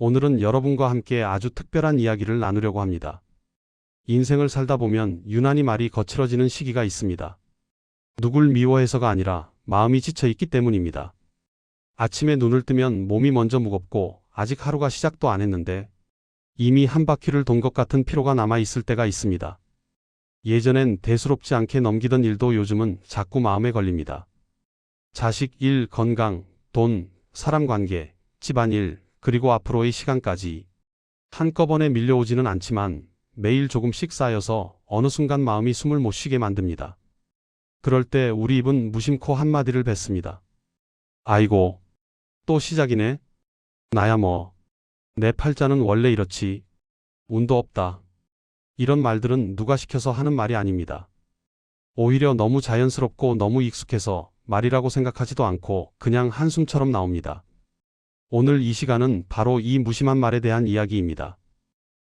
오늘은 여러분과 함께 아주 특별한 이야기를 나누려고 합니다. 인생을 살다 보면 유난히 말이 거칠어지는 시기가 있습니다. 누굴 미워해서가 아니라 마음이 지쳐 있기 때문입니다. 아침에 눈을 뜨면 몸이 먼저 무겁고 아직 하루가 시작도 안 했는데 이미 한 바퀴를 돈 것 같은 피로가 남아 있을 때가 있습니다. 예전엔 대수롭지 않게 넘기던 일도 요즘은 자꾸 마음에 걸립니다. 자식, 일, 건강, 돈, 사람 관계, 집안일, 그리고 앞으로의 시간까지 한꺼번에 밀려오지는 않지만 매일 조금씩 쌓여서 어느 순간 마음이 숨을 못 쉬게 만듭니다. 그럴 때 우리 입은 무심코 한마디를 뱉습니다. 아이고, 또 시작이네. 나야 뭐. 내 팔자는 원래 이렇지. 운도 없다. 이런 말들은 누가 시켜서 하는 말이 아닙니다. 오히려 너무 자연스럽고 너무 익숙해서 말이라고 생각하지도 않고 그냥 한숨처럼 나옵니다. 오늘 이 시간은 바로 이 무심한 말에 대한 이야기입니다.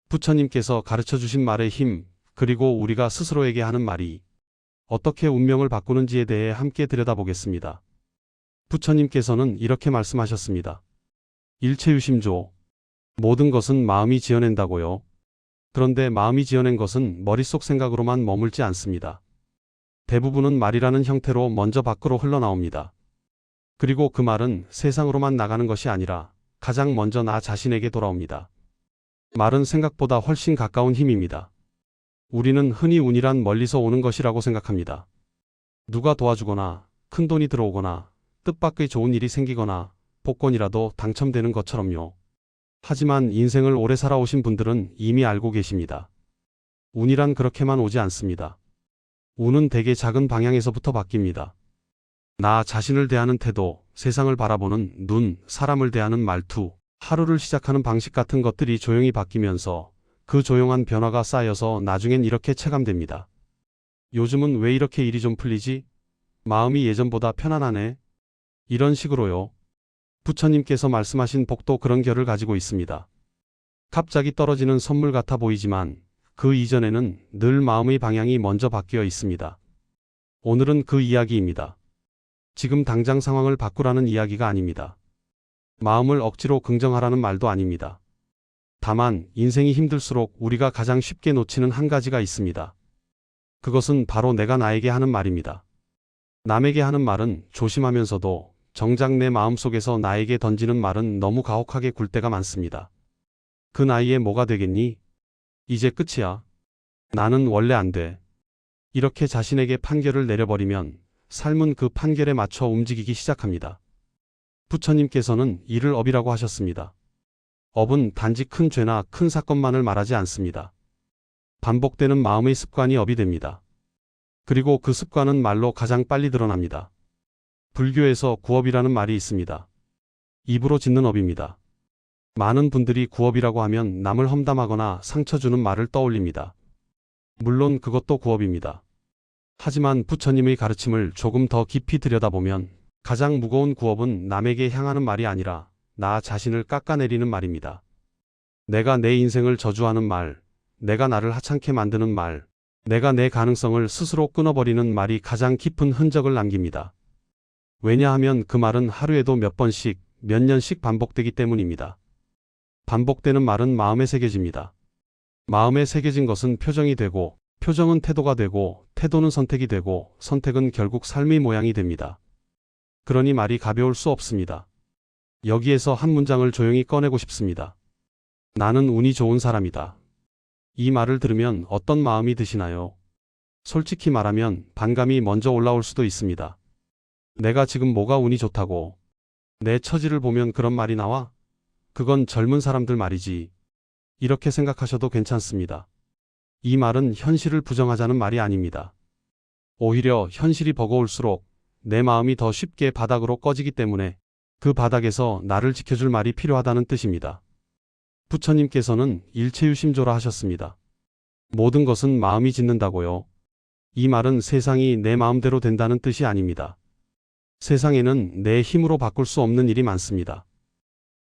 부처님께서 가르쳐 주신 말의 힘, 그리고 우리가 스스로에게 하는 말이 어떻게 운명을 바꾸는지에 대해 함께 들여다보겠습니다. 부처님께서는 이렇게 말씀하셨습니다. 일체유심조. 모든 것은 마음이 지어낸다고요. 그런데 마음이 지어낸 것은 머릿속 생각으로만 머물지 않습니다. 대부분은 말이라는 형태로 먼저 밖으로 흘러나옵니다. 그리고 그 말은 세상으로만 나가는 것이 아니라 가장 먼저 나 자신에게 돌아옵니다. 말은 생각보다 훨씬 가까운 힘입니다. 우리는 흔히 운이란 멀리서 오는 것이라고 생각합니다. 누가 도와주거나 큰 돈이 들어오거나 뜻밖의 좋은 일이 생기거나 복권이라도 당첨되는 것처럼요. 하지만 인생을 오래 살아오신 분들은 이미 알고 계십니다. 운이란 그렇게만 오지 않습니다. 운은 대개 작은 방향에서부터 바뀝니다. 나 자신을 대하는 태도, 세상을 바라보는 눈, 사람을 대하는 말투, 하루를 시작하는 방식 같은 것들이 조용히 바뀌면서 그 조용한 변화가 쌓여서 나중엔 이렇게 체감됩니다. 요즘은 왜 이렇게 일이 좀 풀리지? 마음이 예전보다 편안하네. 이런 식으로요. 부처님께서 말씀하신 복도 그런 결을 가지고 있습니다. 갑자기 떨어지는 선물 같아 보이지만 그 이전에는 늘 마음의 방향이 먼저 바뀌어 있습니다. 오늘은 그 이야기입니다. 지금 당장 상황을 바꾸라는 이야기가 아닙니다. 마음을 억지로 긍정하라는 말도 아닙니다. 다만 인생이 힘들수록 우리가 가장 쉽게 놓치는 한 가지가 있습니다. 그것은 바로 내가 나에게 하는 말입니다. 남에게 하는 말은 조심하면서도 정작 내 마음속에서 나에게 던지는 말은 너무 가혹하게 굴 때가 많습니다. 그 나이에 뭐가 되겠니? 이제 끝이야. 나는 원래 안 돼. 이렇게 자신에게 판결을 내려버리면 삶은 그 판결에 맞춰 움직이기 시작합니다. 부처님께서는 이를 업이라고 하셨습니다. 업은 단지 큰 죄나 큰 사건만을 말하지 않습니다. 반복되는 마음의 습관이 업이 됩니다. 그리고 그 습관은 말로 가장 빨리 드러납니다. 불교에서 구업이라는 말이 있습니다. 입으로 짓는 업입니다. 많은 분들이 구업이라고 하면 남을 험담하거나 상처 주는 말을 떠올립니다. 물론 그것도 구업입니다. 하지만 부처님의 가르침을 조금 더 깊이 들여다보면 가장 무거운 구업은 남에게 향하는 말이 아니라 나 자신을 깎아내리는 말입니다. 내가 내 인생을 저주하는 말, 내가 나를 하찮게 만드는 말, 내가 내 가능성을 스스로 끊어버리는 말이 가장 깊은 흔적을 남깁니다. 왜냐하면 그 말은 하루에도 몇 번씩, 몇 년씩 반복되기 때문입니다. 반복되는 말은 마음에 새겨집니다. 마음에 새겨진 것은 표정이 되고, 표정은 태도가 되고, 태도는 선택이 되고, 선택은 결국 삶의 모양이 됩니다. 그러니 말이 가벼울 수 없습니다. 여기에서 한 문장을 조용히 꺼내고 싶습니다. 나는 운이 좋은 사람이다. 이 말을 들으면 어떤 마음이 드시나요? 솔직히 말하면 반감이 먼저 올라올 수도 있습니다. 내가 지금 뭐가 운이 좋다고? 내 처지를 보면 그런 말이 나와? 그건 젊은 사람들 말이지. 이렇게 생각하셔도 괜찮습니다. 이 말은 현실을 부정하자는 말이 아닙니다. 오히려 현실이 버거울수록 내 마음이 더 쉽게 바닥으로 꺼지기 때문에 그 바닥에서 나를 지켜줄 말이 필요하다는 뜻입니다. 부처님께서는 일체유심조라 하셨습니다. 모든 것은 마음이 짓는다고요. 이 말은 세상이 내 마음대로 된다는 뜻이 아닙니다. 세상에는 내 힘으로 바꿀 수 없는 일이 많습니다.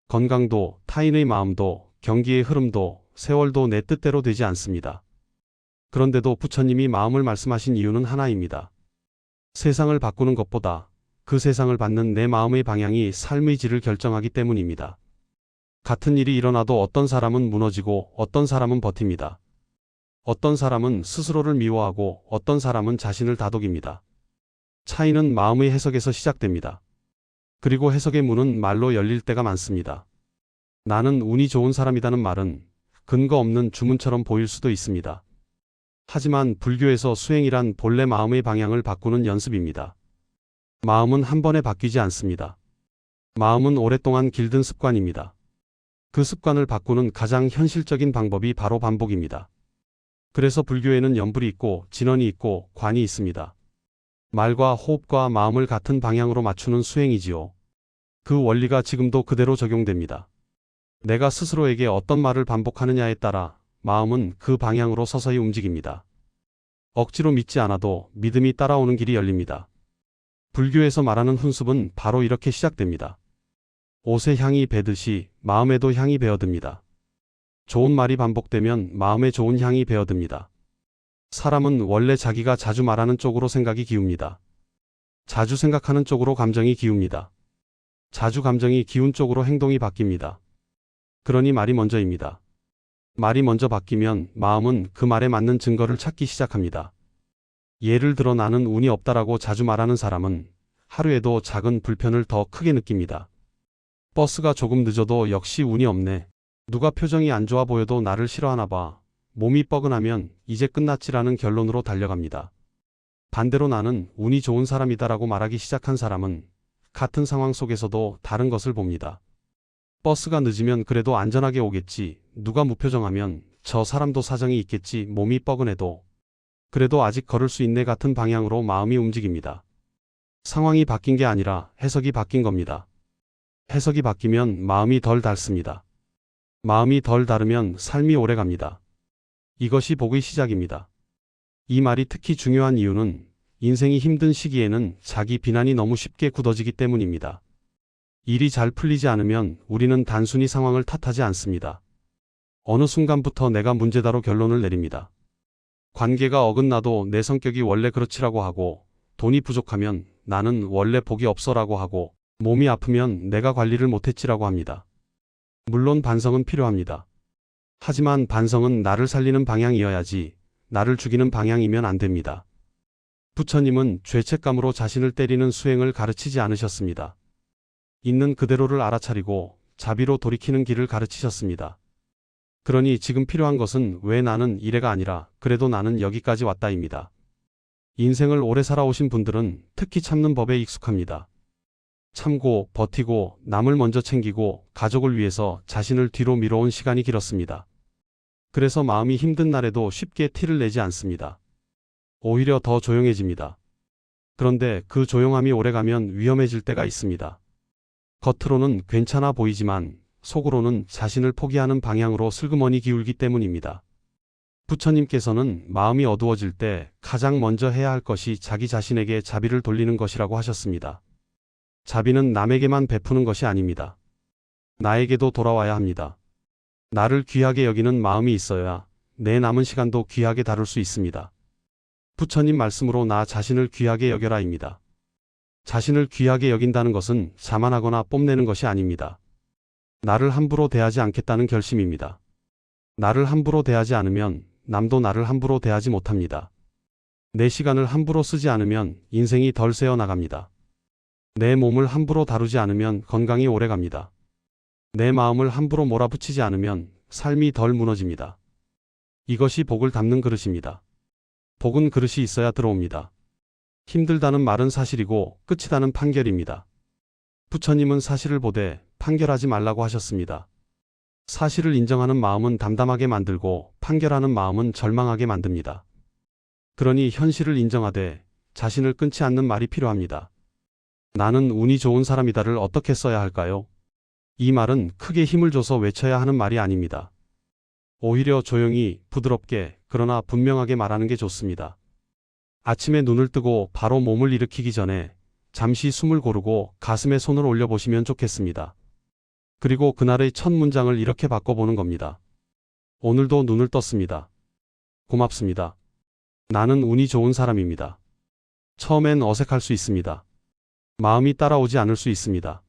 건강도, 타인의 마음도, 경기의 흐름도, 세월도 내 뜻대로 되지 않습니다. 그런데도 부처님이 마음을 말씀하신 이유는 하나입니다. 세상을 바꾸는 것보다 그 세상을 받는 내 마음의 방향이 삶의 질을 결정하기 때문입니다. 같은 일이 일어나도 어떤 사람은 무너지고 어떤 사람은 버팁니다. 어떤 사람은 스스로를 미워하고 어떤 사람은 자신을 다독입니다. 차이는 마음의 해석에서 시작됩니다. 그리고 해석의 문은 말로 열릴 때가 많습니다. 나는 운이 좋은 사람이라는 말은 근거 없는 주문처럼 보일 수도 있습니다. 하지만 불교에서 수행이란 본래 마음의 방향을 바꾸는 연습입니다. 마음은 한 번에 바뀌지 않습니다. 마음은 오랫동안 길든 습관입니다. 그 습관을 바꾸는 가장 현실적인 방법이 바로 반복입니다. 그래서 불교에는 염불이 있고 진언이 있고 관이 있습니다. 말과 호흡과 마음을 같은 방향으로 맞추는 수행이지요. 그 원리가 지금도 그대로 적용됩니다. 내가 스스로에게 어떤 말을 반복하느냐에 따라 마음은 그 방향으로 서서히 움직입니다. 억지로 믿지 않아도 믿음이 따라오는 길이 열립니다. 불교에서 말하는 훈습은 바로 이렇게 시작됩니다. 옷에 향이 배듯이 마음에도 향이 배어듭니다. 좋은 말이 반복되면 마음에 좋은 향이 배어듭니다. 사람은 원래 자기가 자주 말하는 쪽으로 생각이 기웁니다. 자주 생각하는 쪽으로 감정이 기웁니다. 자주 감정이 기운 쪽으로 행동이 바뀝니다. 그러니 말이 먼저입니다. 말이 먼저 바뀌면 마음은 그 말에 맞는 증거를 찾기 시작합니다. 예를 들어 나는 운이 없다라고 자주 말하는 사람은 하루에도 작은 불편을 더 크게 느낍니다. 버스가 조금 늦어도 역시 운이 없네. 누가 표정이 안 좋아 보여도 나를 싫어하나 봐. 몸이 뻐근하면 이제 끝났지라는 결론으로 달려갑니다. 반대로 나는 운이 좋은 사람이다라고 말하기 시작한 사람은 같은 상황 속에서도 다른 것을 봅니다. 버스가 늦으면 그래도 안전하게 오겠지. 누가 무표정하면 저 사람도 사정이 있겠지. 몸이 뻐근해도 그래도 아직 걸을 수 있네 같은 방향으로 마음이 움직입니다. 상황이 바뀐 게 아니라 해석이 바뀐 겁니다. 해석이 바뀌면 마음이 덜 닳습니다. 마음이 덜 다르면 삶이 오래 갑니다. 이것이 복의 시작입니다. 이 말이 특히 중요한 이유는 인생이 힘든 시기에는 자기 비난이 너무 쉽게 굳어지기 때문입니다. 일이 잘 풀리지 않으면 우리는 단순히 상황을 탓하지 않습니다. 어느 순간부터 내가 문제다로 결론을 내립니다. 관계가 어긋나도 내 성격이 원래 그렇지라고 하고, 돈이 부족하면 나는 원래 복이 없어라고 하고, 몸이 아프면 내가 관리를 못했지라고 합니다. 물론 반성은 필요합니다. 하지만 반성은 나를 살리는 방향이어야지 나를 죽이는 방향이면 안 됩니다. 부처님은 죄책감으로 자신을 때리는 수행을 가르치지 않으셨습니다. 있는 그대로를 알아차리고 자비로 돌이키는 길을 가르치셨습니다. 그러니 지금 필요한 것은 왜 나는 이래가 아니라 그래도 나는 여기까지 왔다입니다. 인생을 오래 살아오신 분들은 특히 참는 법에 익숙합니다. 참고 버티고 남을 먼저 챙기고 가족을 위해서 자신을 뒤로 미뤄온 시간이 길었습니다. 그래서 마음이 힘든 날에도 쉽게 티를 내지 않습니다. 오히려 더 조용해집니다. 그런데 그 조용함이 오래가면 위험해질 때가 있습니다. 겉으로는 괜찮아 보이지만 속으로는 자신을 포기하는 방향으로 슬그머니 기울기 때문입니다. 부처님께서는 마음이 어두워질 때 가장 먼저 해야 할 것이 자기 자신에게 자비를 돌리는 것이라고 하셨습니다. 자비는 남에게만 베푸는 것이 아닙니다. 나에게도 돌아와야 합니다. 나를 귀하게 여기는 마음이 있어야 내 남은 시간도 귀하게 다룰 수 있습니다. 부처님 말씀으로 나 자신을 귀하게 여겨라입니다. 자신을 귀하게 여긴다는 것은 자만하거나 뽐내는 것이 아닙니다. 나를 함부로 대하지 않겠다는 결심입니다. 나를 함부로 대하지 않으면 남도 나를 함부로 대하지 못합니다. 내 시간을 함부로 쓰지 않으면 인생이 덜 새어 나갑니다. 내 몸을 함부로 다루지 않으면 건강이 오래 갑니다. 내 마음을 함부로 몰아붙이지 않으면 삶이 덜 무너집니다. 이것이 복을 담는 그릇입니다. 복은 그릇이 있어야 들어옵니다. 힘들다는 말은 사실이고 끝이다는 판결입니다. 부처님은 사실을 보되 판결하지 말라고 하셨습니다. 사실을 인정하는 마음은 담담하게 만들고 판결하는 마음은 절망하게 만듭니다. 그러니 현실을 인정하되 자신을 끊지 않는 말이 필요합니다. 나는 운이 좋은 사람이다를 어떻게 써야 할까요? 이 말은 크게 힘을 줘서 외쳐야 하는 말이 아닙니다. 오히려 조용히, 부드럽게, 그러나 분명하게 말하는 게 좋습니다. 아침에 눈을 뜨고 바로 몸을 일으키기 전에 잠시 숨을 고르고 가슴에 손을 올려보시면 좋겠습니다. 그리고 그날의 첫 문장을 이렇게 바꿔보는 겁니다. 오늘도 눈을 떴습니다. 고맙습니다. 나는 운이 좋은 사람입니다. 처음엔 어색할 수 있습니다. 마음이 따라오지 않을 수 있습니다.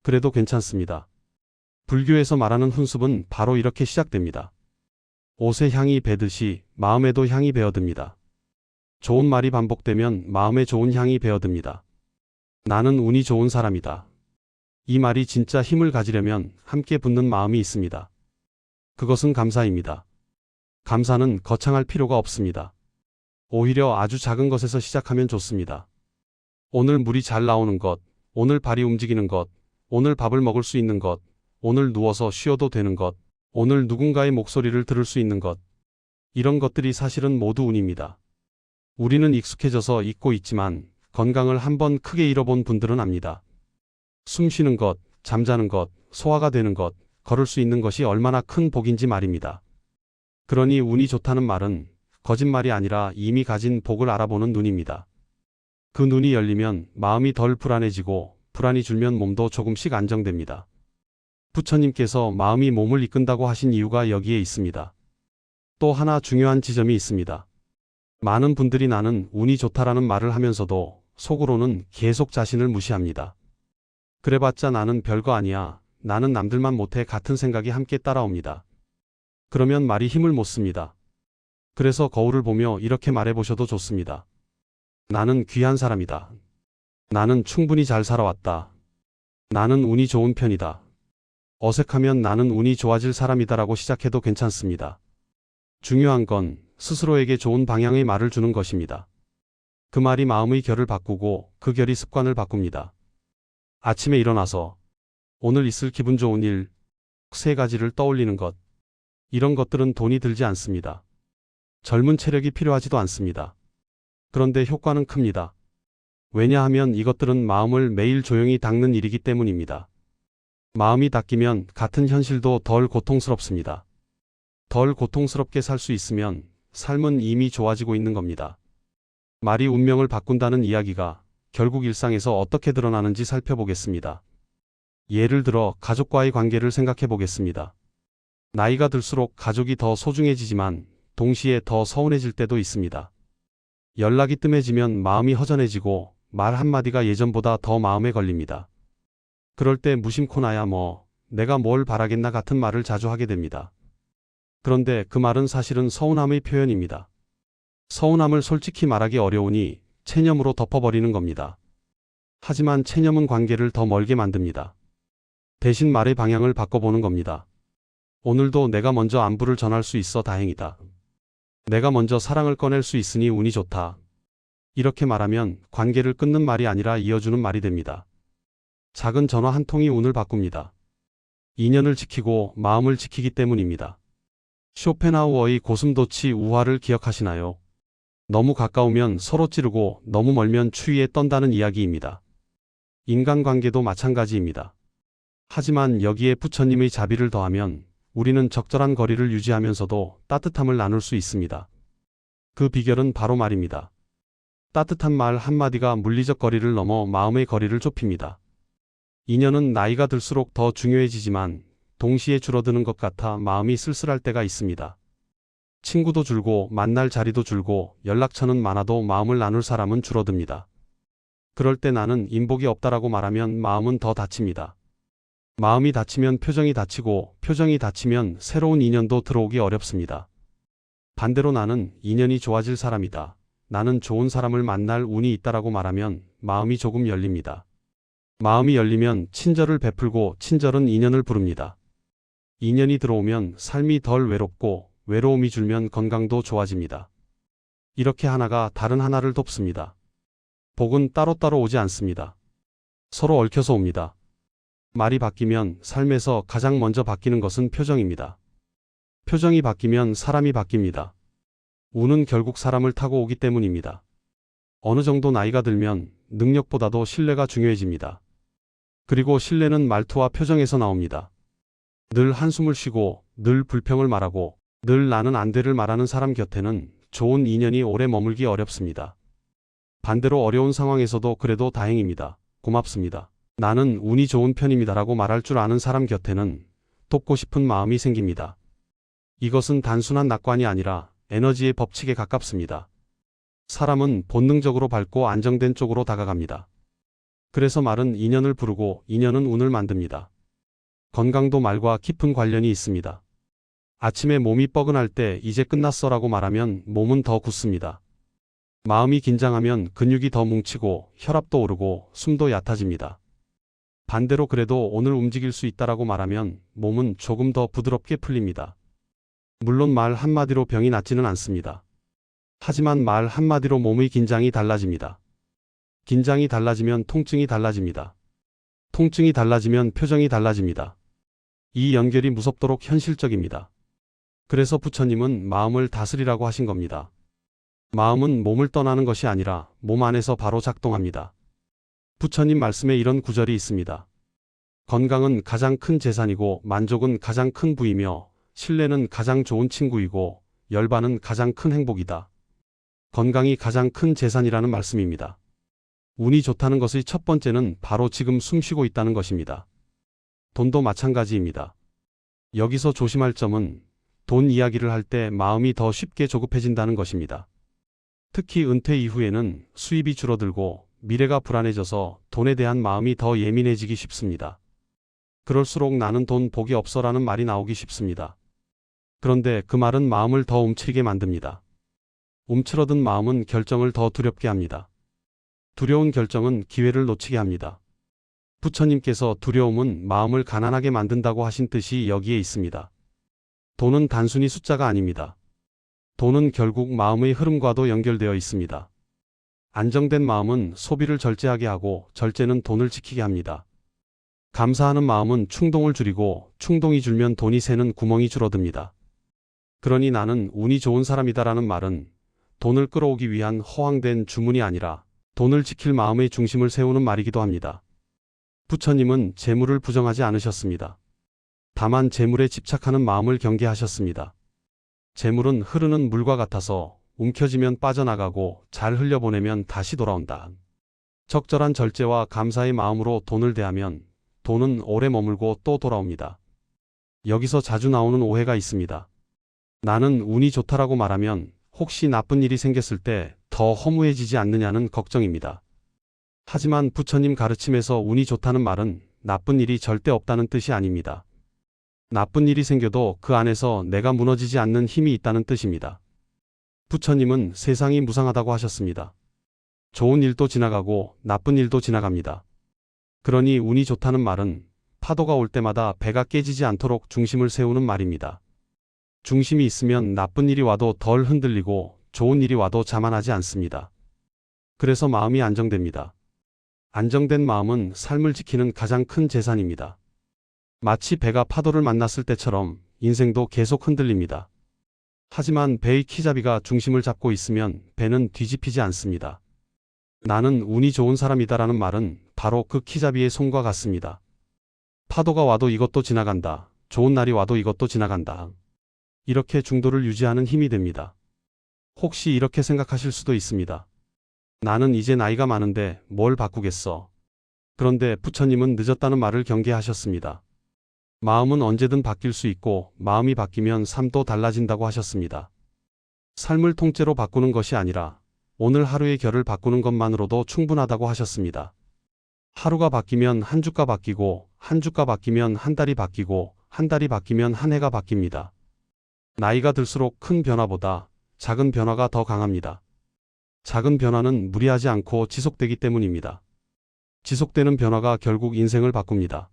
그래도 괜찮습니다. 불교에서 말하는 훈습은 바로 이렇게 시작됩니다. 옷에 향이 배듯이 마음에도 향이 배어듭니다. 좋은 말이 반복되면 마음에 좋은 향이 배어듭니다. 나는 운이 좋은 사람이다. 이 말이 진짜 힘을 가지려면 함께 붙는 마음이 있습니다. 그것은 감사입니다. 감사는 거창할 필요가 없습니다. 오히려 아주 작은 것에서 시작하면 좋습니다. 오늘 물이 잘 나오는 것, 오늘 발이 움직이는 것, 오늘 밥을 먹을 수 있는 것, 오늘 누워서 쉬어도 되는 것, 오늘 누군가의 목소리를 들을 수 있는 것. 이런 것들이 사실은 모두 운입니다. 우리는 익숙해져서 잊고 있지만 건강을 한번 크게 잃어본 분들은 압니다. 숨 쉬는 것, 잠자는 것, 소화가 되는 것, 걸을 수 있는 것이 얼마나 큰 복인지 말입니다. 그러니 운이 좋다는 말은 거짓말이 아니라 이미 가진 복을 알아보는 눈입니다. 그 눈이 열리면 마음이 덜 불안해지고 불안이 줄면 몸도 조금씩 안정됩니다. 부처님께서 마음이 몸을 이끈다고 하신 이유가 여기에 있습니다. 또 하나 중요한 지점이 있습니다. 많은 분들이 나는 운이 좋다라는 말을 하면서도 속으로는 계속 자신을 무시합니다. 그래봤자 나는 별거 아니야. 나는 남들만 못해 같은 생각이 함께 따라옵니다. 그러면 말이 힘을 못 씁니다. 그래서 거울을 보며 이렇게 말해보셔도 좋습니다. 나는 귀한 사람이다. 나는 충분히 잘 살아왔다. 나는 운이 좋은 편이다. 어색하면 나는 운이 좋아질 사람이다라고 시작해도 괜찮습니다. 중요한 건 스스로에게 좋은 방향의 말을 주는 것입니다. 그 말이 마음의 결을 바꾸고 그 결이 습관을 바꿉니다. 아침에 일어나서 오늘 있을 기분 좋은 일, 3가지를 떠올리는 것. 이런 것들은 돈이 들지 않습니다. 젊은 체력이 필요하지도 않습니다. 그런데 효과는 큽니다. 왜냐하면 이것들은 마음을 매일 조용히 닦는 일이기 때문입니다. 마음이 닦이면 같은 현실도 덜 고통스럽습니다. 덜 고통스럽게 살 수 있으면 삶은 이미 좋아지고 있는 겁니다. 말이 운명을 바꾼다는 이야기가 결국 일상에서 어떻게 드러나는지 살펴보겠습니다. 예를 들어 가족과의 관계를 생각해 보겠습니다. 나이가 들수록 가족이 더 소중해지지만 동시에 더 서운해질 때도 있습니다. 연락이 뜸해지면 마음이 허전해지고 말 한마디가 예전보다 더 마음에 걸립니다. 그럴 때 무심코 나야 내가 뭘 바라겠나 같은 말을 자주 하게 됩니다. 그런데 그 말은 사실은 서운함의 표현입니다. 서운함을 솔직히 말하기 어려우니 체념으로 덮어버리는 겁니다. 하지만 체념은 관계를 더 멀게 만듭니다. 대신 말의 방향을 바꿔보는 겁니다. 오늘도 내가 먼저 안부를 전할 수 있어 다행이다. 내가 먼저 사랑을 꺼낼 수 있으니 운이 좋다. 이렇게 말하면 관계를 끊는 말이 아니라 이어주는 말이 됩니다. 작은 전화 한 통이 운을 바꿉니다. 인연을 지키고 마음을 지키기 때문입니다. 쇼펜하우어의 고슴도치 우화를 기억하시나요? 너무 가까우면 서로 찌르고 너무 멀면 추위에 떤다는 이야기입니다. 인간관계도 마찬가지입니다. 하지만 여기에 부처님의 자비를 더하면 우리는 적절한 거리를 유지하면서도 따뜻함을 나눌 수 있습니다. 그 비결은 바로 말입니다. 따뜻한 말 한마디가 물리적 거리를 넘어 마음의 거리를 좁힙니다. 인연은 나이가 들수록 더 중요해지지만 동시에 줄어드는 것 같아 마음이 쓸쓸할 때가 있습니다. 친구도 줄고 만날 자리도 줄고 연락처는 많아도 마음을 나눌 사람은 줄어듭니다. 그럴 때 나는 인복이 없다라고 말하면 마음은 더 다칩니다. 마음이 다치면 표정이 다치고 표정이 다치면 새로운 인연도 들어오기 어렵습니다. 반대로 나는 인연이 좋아질 사람이다. 나는 좋은 사람을 만날 운이 있다라고 말하면 마음이 조금 열립니다. 마음이 열리면 친절을 베풀고 친절은 인연을 부릅니다. 인연이 들어오면 삶이 덜 외롭고 외로움이 줄면 건강도 좋아집니다. 이렇게 하나가 다른 하나를 돕습니다. 복은 따로따로 오지 않습니다. 서로 얽혀서 옵니다. 말이 바뀌면 삶에서 가장 먼저 바뀌는 것은 표정입니다. 표정이 바뀌면 사람이 바뀝니다. 운은 결국 사람을 타고 오기 때문입니다. 어느 정도 나이가 들면 능력보다도 신뢰가 중요해집니다. 그리고 신뢰는 말투와 표정에서 나옵니다. 늘 한숨을 쉬고 늘 불평을 말하고 늘 나는 안 돼를 말하는 사람 곁에는 좋은 인연이 오래 머물기 어렵습니다. 반대로 어려운 상황에서도 그래도 다행입니다. 고맙습니다. 나는 운이 좋은 편입니다라고 말할 줄 아는 사람 곁에는 돕고 싶은 마음이 생깁니다. 이것은 단순한 낙관이 아니라 에너지의 법칙에 가깝습니다. 사람은 본능적으로 밝고 안정된 쪽으로 다가갑니다. 그래서 말은 인연을 부르고 인연은 운을 만듭니다. 건강도 말과 깊은 관련이 있습니다. 아침에 몸이 뻐근할 때 이제 끝났어라고 말하면 몸은 더 굳습니다. 마음이 긴장하면 근육이 더 뭉치고 혈압도 오르고 숨도 얕아집니다. 반대로 그래도 오늘 움직일 수 있다라고 말하면 몸은 조금 더 부드럽게 풀립니다. 물론 말 한마디로 병이 낫지는 않습니다. 하지만 말 한마디로 몸의 긴장이 달라집니다. 긴장이 달라지면 통증이 달라집니다. 통증이 달라지면 표정이 달라집니다. 이 연결이 무섭도록 현실적입니다. 그래서 부처님은 마음을 다스리라고 하신 겁니다. 마음은 몸을 떠나는 것이 아니라 몸 안에서 바로 작동합니다. 부처님 말씀에 이런 구절이 있습니다. 건강은 가장 큰 재산이고 만족은 가장 큰 부이며 신뢰는 가장 좋은 친구이고 열반은 가장 큰 행복이다. 건강이 가장 큰 재산이라는 말씀입니다. 운이 좋다는 것의 첫 번째는 바로 지금 숨 쉬고 있다는 것입니다. 돈도 마찬가지입니다. 여기서 조심할 점은 돈 이야기를 할 때 마음이 더 쉽게 조급해진다는 것입니다. 특히 은퇴 이후에는 수입이 줄어들고 미래가 불안해져서 돈에 대한 마음이 더 예민해지기 쉽습니다. 그럴수록 나는 돈 복이 없어라는 말이 나오기 쉽습니다. 그런데 그 말은 마음을 더 움츠리게 만듭니다. 움츠러든 마음은 결정을 더 두렵게 합니다. 두려운 결정은 기회를 놓치게 합니다. 부처님께서 두려움은 마음을 가난하게 만든다고 하신 뜻이 여기에 있습니다. 돈은 단순히 숫자가 아닙니다. 돈은 결국 마음의 흐름과도 연결되어 있습니다. 안정된 마음은 소비를 절제하게 하고 절제는 돈을 지키게 합니다. 감사하는 마음은 충동을 줄이고 충동이 줄면 돈이 새는 구멍이 줄어듭니다. 그러니 나는 운이 좋은 사람이다라는 말은 돈을 끌어오기 위한 허황된 주문이 아니라 돈을 지킬 마음의 중심을 세우는 말이기도 합니다. 부처님은 재물을 부정하지 않으셨습니다. 다만 재물에 집착하는 마음을 경계하셨습니다. 재물은 흐르는 물과 같아서 움켜쥐면 빠져나가고 잘 흘려보내면 다시 돌아온다. 적절한 절제와 감사의 마음으로 돈을 대하면 돈은 오래 머물고 또 돌아옵니다. 여기서 자주 나오는 오해가 있습니다. 나는 운이 좋다라고 말하면 혹시 나쁜 일이 생겼을 때 더 허무해지지 않느냐는 걱정입니다. 하지만 부처님 가르침에서 운이 좋다는 말은 나쁜 일이 절대 없다는 뜻이 아닙니다. 나쁜 일이 생겨도 그 안에서 내가 무너지지 않는 힘이 있다는 뜻입니다. 부처님은 세상이 무상하다고 하셨습니다. 좋은 일도 지나가고 나쁜 일도 지나갑니다. 그러니 운이 좋다는 말은 파도가 올 때마다 배가 깨지지 않도록 중심을 세우는 말입니다. 중심이 있으면 나쁜 일이 와도 덜 흔들리고 좋은 일이 와도 자만하지 않습니다. 그래서 마음이 안정됩니다. 안정된 마음은 삶을 지키는 가장 큰 재산입니다. 마치 배가 파도를 만났을 때처럼 인생도 계속 흔들립니다. 하지만 배의 키잡이가 중심을 잡고 있으면 배는 뒤집히지 않습니다. 나는 운이 좋은 사람이다라는 말은 바로 그 키잡이의 손과 같습니다. 파도가 와도 이것도 지나간다. 좋은 날이 와도 이것도 지나간다. 이렇게 중도를 유지하는 힘이 됩니다. 혹시 이렇게 생각하실 수도 있습니다. 나는 이제 나이가 많은데 뭘 바꾸겠어. 그런데 부처님은 늦었다는 말을 경계하셨습니다. 마음은 언제든 바뀔 수 있고 마음이 바뀌면 삶도 달라진다고 하셨습니다. 삶을 통째로 바꾸는 것이 아니라 오늘 하루의 결을 바꾸는 것만으로도 충분하다고 하셨습니다. 하루가 바뀌면 한 주가 바뀌고 한 주가 바뀌면 한 달이 바뀌고 한 달이 바뀌면 한 해가 바뀝니다. 나이가 들수록 큰 변화보다 작은 변화가 더 강합니다. 작은 변화는 무리하지 않고 지속되기 때문입니다. 지속되는 변화가 결국 인생을 바꿉니다.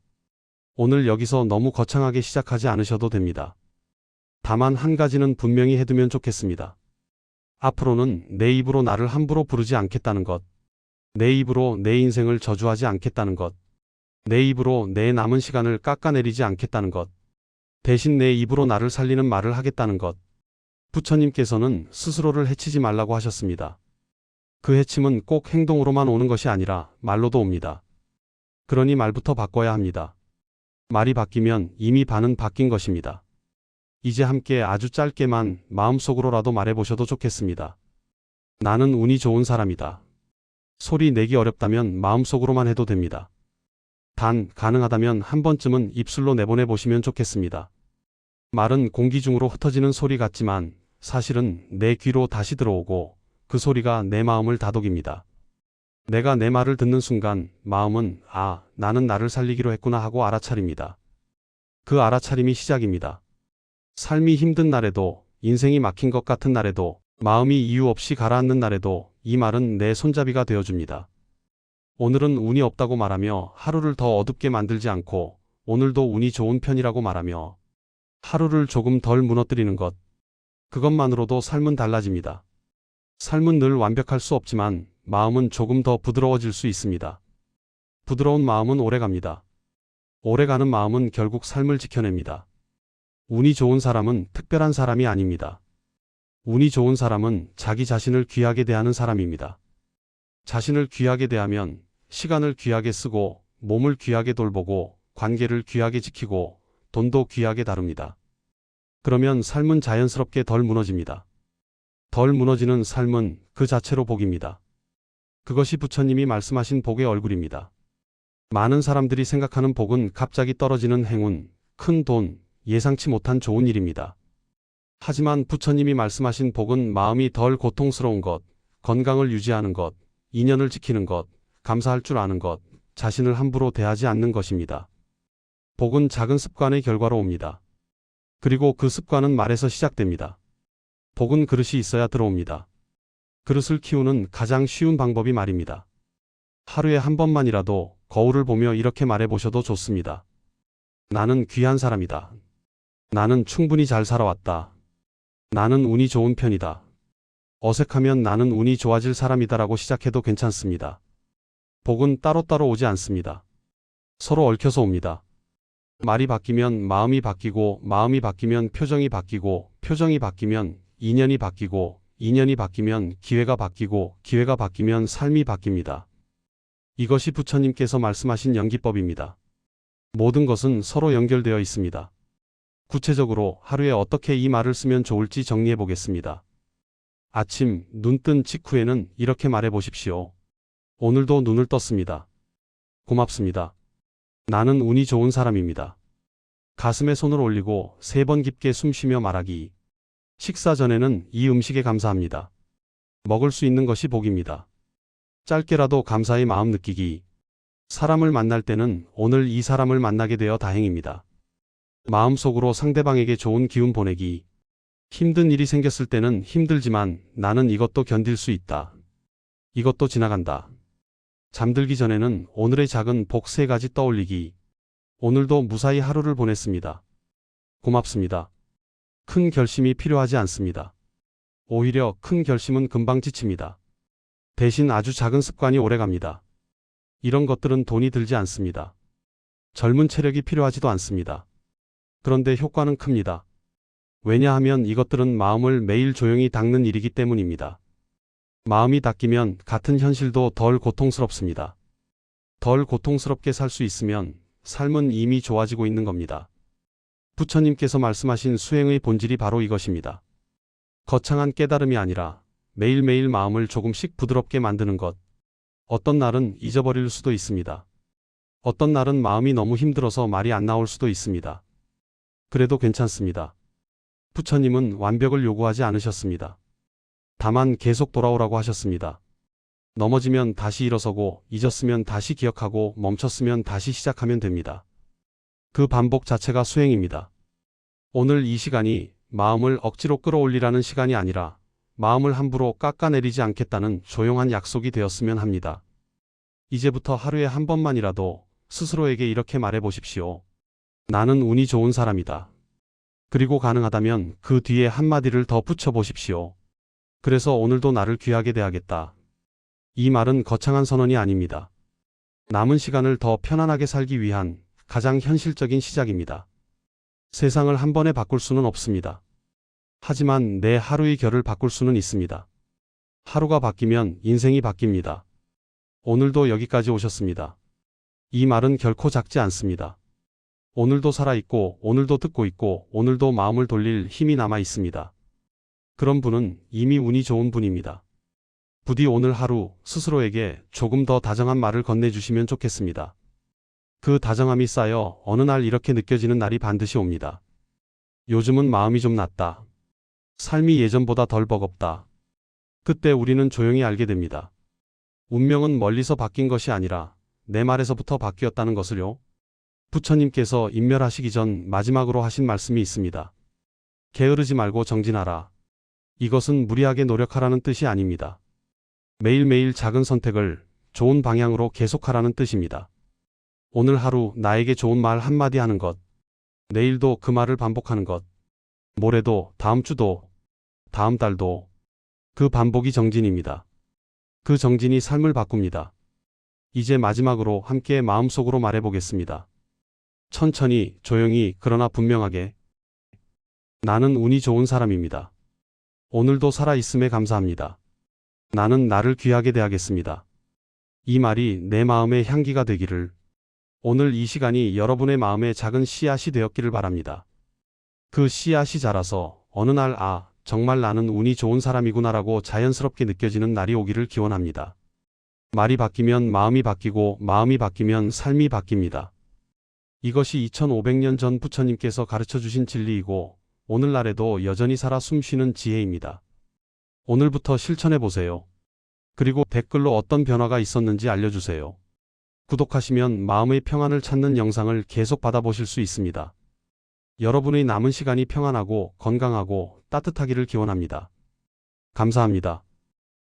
오늘 여기서 너무 거창하게 시작하지 않으셔도 됩니다. 다만 한 가지는 분명히 해두면 좋겠습니다. 앞으로는 내 입으로 나를 함부로 부르지 않겠다는 것, 내 입으로 내 인생을 저주하지 않겠다는 것, 내 입으로 내 남은 시간을 깎아내리지 않겠다는 것, 대신 내 입으로 나를 살리는 말을 하겠다는 것. 부처님께서는 스스로를 해치지 말라고 하셨습니다. 그 해침은 꼭 행동으로만 오는 것이 아니라 말로도 옵니다. 그러니 말부터 바꿔야 합니다. 말이 바뀌면 이미 반은 바뀐 것입니다. 이제 함께 아주 짧게만 마음속으로라도 말해보셔도 좋겠습니다. 나는 운이 좋은 사람이다. 소리 내기 어렵다면 마음속으로만 해도 됩니다. 단 가능하다면 한 번쯤은 입술로 내보내 보시면 좋겠습니다. 말은 공기 중으로 흩어지는 소리 같지만 사실은 내 귀로 다시 들어오고 그 소리가 내 마음을 다독입니다. 내가 내 말을 듣는 순간 마음은 아, 나는 나를 살리기로 했구나 하고 알아차립니다. 그 알아차림이 시작입니다. 삶이 힘든 날에도, 인생이 막힌 것 같은 날에도, 마음이 이유 없이 가라앉는 날에도 이 말은 내 손잡이가 되어줍니다. 오늘은 운이 없다고 말하며 하루를 더 어둡게 만들지 않고 오늘도 운이 좋은 편이라고 말하며 하루를 조금 덜 무너뜨리는 것, 그것만으로도 삶은 달라집니다. 삶은 늘 완벽할 수 없지만 마음은 조금 더 부드러워질 수 있습니다. 부드러운 마음은 오래갑니다. 오래가는 마음은 결국 삶을 지켜냅니다. 운이 좋은 사람은 특별한 사람이 아닙니다. 운이 좋은 사람은 자기 자신을 귀하게 대하는 사람입니다. 자신을 귀하게 대하면 시간을 귀하게 쓰고 몸을 귀하게 돌보고 관계를 귀하게 지키고 돈도 귀하게 다룹니다. 그러면 삶은 자연스럽게 덜 무너집니다. 덜 무너지는 삶은 그 자체로 복입니다. 그것이 부처님이 말씀하신 복의 얼굴입니다. 많은 사람들이 생각하는 복은 갑자기 떨어지는 행운, 큰 돈, 예상치 못한 좋은 일입니다. 하지만 부처님이 말씀하신 복은 마음이 덜 고통스러운 것, 건강을 유지하는 것, 인연을 지키는 것, 감사할 줄 아는 것, 자신을 함부로 대하지 않는 것입니다. 복은 작은 습관의 결과로 옵니다. 그리고 그 습관은 말에서 시작됩니다. 복은 그릇이 있어야 들어옵니다. 그릇을 키우는 가장 쉬운 방법이 말입니다. 하루에 한 번만이라도 거울을 보며 이렇게 말해보셔도 좋습니다. 나는 귀한 사람이다. 나는 충분히 잘 살아왔다. 나는 운이 좋은 편이다. 어색하면 나는 운이 좋아질 사람이다라고 시작해도 괜찮습니다. 복은 따로따로 오지 않습니다. 서로 얽혀서 옵니다. 말이 바뀌면 마음이 바뀌고 마음이 바뀌면 표정이 바뀌고 표정이 바뀌면 인연이 바뀌고 인연이 바뀌면 기회가 바뀌고 기회가 바뀌면 삶이 바뀝니다. 이것이 부처님께서 말씀하신 연기법입니다. 모든 것은 서로 연결되어 있습니다. 구체적으로 하루에 어떻게 이 말을 쓰면 좋을지 정리해 보겠습니다. 아침 눈 뜬 직후에는 이렇게 말해 보십시오. 오늘도 눈을 떴습니다. 고맙습니다. 나는 운이 좋은 사람입니다. 가슴에 손을 올리고 3번 깊게 숨쉬며 말하기. 식사 전에는 이 음식에 감사합니다. 먹을 수 있는 것이 복입니다. 짧게라도 감사의 마음 느끼기. 사람을 만날 때는 오늘 이 사람을 만나게 되어 다행입니다. 마음속으로 상대방에게 좋은 기운 보내기. 힘든 일이 생겼을 때는 힘들지만 나는 이것도 견딜 수 있다. 이것도 지나간다. 잠들기 전에는 오늘의 작은 복 3가지 떠올리기. 오늘도 무사히 하루를 보냈습니다. 고맙습니다. 큰 결심이 필요하지 않습니다. 오히려 큰 결심은 금방 지칩니다. 대신 아주 작은 습관이 오래갑니다. 이런 것들은 돈이 들지 않습니다. 젊은 체력이 필요하지도 않습니다. 그런데 효과는 큽니다. 왜냐하면 이것들은 마음을 매일 조용히 닦는 일이기 때문입니다. 마음이 닦이면 같은 현실도 덜 고통스럽습니다. 덜 고통스럽게 살 수 있으면 삶은 이미 좋아지고 있는 겁니다. 부처님께서 말씀하신 수행의 본질이 바로 이것입니다. 거창한 깨달음이 아니라 매일매일 마음을 조금씩 부드럽게 만드는 것. 어떤 날은 잊어버릴 수도 있습니다. 어떤 날은 마음이 너무 힘들어서 말이 안 나올 수도 있습니다. 그래도 괜찮습니다. 부처님은 완벽을 요구하지 않으셨습니다. 다만 계속 돌아오라고 하셨습니다. 넘어지면 다시 일어서고 잊었으면 다시 기억하고 멈췄으면 다시 시작하면 됩니다. 그 반복 자체가 수행입니다. 오늘 이 시간이 마음을 억지로 끌어올리라는 시간이 아니라 마음을 함부로 깎아내리지 않겠다는 조용한 약속이 되었으면 합니다. 이제부터 하루에 한 번만이라도 스스로에게 이렇게 말해 보십시오. 나는 운이 좋은 사람이다. 그리고 가능하다면 그 뒤에 한마디를 더 붙여 보십시오. 그래서 오늘도 나를 귀하게 대하겠다. 이 말은 거창한 선언이 아닙니다. 남은 시간을 더 편안하게 살기 위한 가장 현실적인 시작입니다. 세상을 한 번에 바꿀 수는 없습니다. 하지만 내 하루의 결을 바꿀 수는 있습니다. 하루가 바뀌면 인생이 바뀝니다. 오늘도 여기까지 오셨습니다. 이 말은 결코 작지 않습니다. 오늘도 살아있고 오늘도 듣고 있고 오늘도 마음을 돌릴 힘이 남아 있습니다. 그런 분은 이미 운이 좋은 분입니다. 부디 오늘 하루 스스로에게 조금 더 다정한 말을 건네주시면 좋겠습니다. 그 다정함이 쌓여 어느 날 이렇게 느껴지는 날이 반드시 옵니다. 요즘은 마음이 좀 낫다. 삶이 예전보다 덜 버겁다. 그때 우리는 조용히 알게 됩니다. 운명은 멀리서 바뀐 것이 아니라 내 말에서부터 바뀌었다는 것을요. 부처님께서 인멸하시기 전 마지막으로 하신 말씀이 있습니다. 게으르지 말고 정진하라. 이것은 무리하게 노력하라는 뜻이 아닙니다. 매일매일 작은 선택을 좋은 방향으로 계속하라는 뜻입니다. 오늘 하루 나에게 좋은 말 한마디 하는 것, 내일도 그 말을 반복하는 것, 모레도, 다음 주도, 다음 달도, 그 반복이 정진입니다. 그 정진이 삶을 바꿉니다. 이제 마지막으로 함께 마음속으로 말해보겠습니다. 천천히, 조용히, 그러나 분명하게. 나는 운이 좋은 사람입니다. 오늘도 살아있음에 감사합니다. 나는 나를 귀하게 대하겠습니다. 이 말이 내 마음의 향기가 되기를, 오늘 이 시간이 여러분의 마음에 작은 씨앗이 되었기를 바랍니다. 그 씨앗이 자라서 어느 날 정말 나는 운이 좋은 사람이구나라고 자연스럽게 느껴지는 날이 오기를 기원합니다. 말이 바뀌면 마음이 바뀌고 마음이 바뀌면 삶이 바뀝니다. 이것이 2500년 전 부처님께서 가르쳐 주신 진리이고 오늘날에도 여전히 살아 숨쉬는 지혜입니다. 오늘부터 실천해 보세요. 그리고 댓글로 어떤 변화가 있었는지 알려주세요. 구독하시면 마음의 평안을 찾는 영상을 계속 받아보실 수 있습니다. 여러분의 남은 시간이 평안하고 건강하고 따뜻하기를 기원합니다. 감사합니다.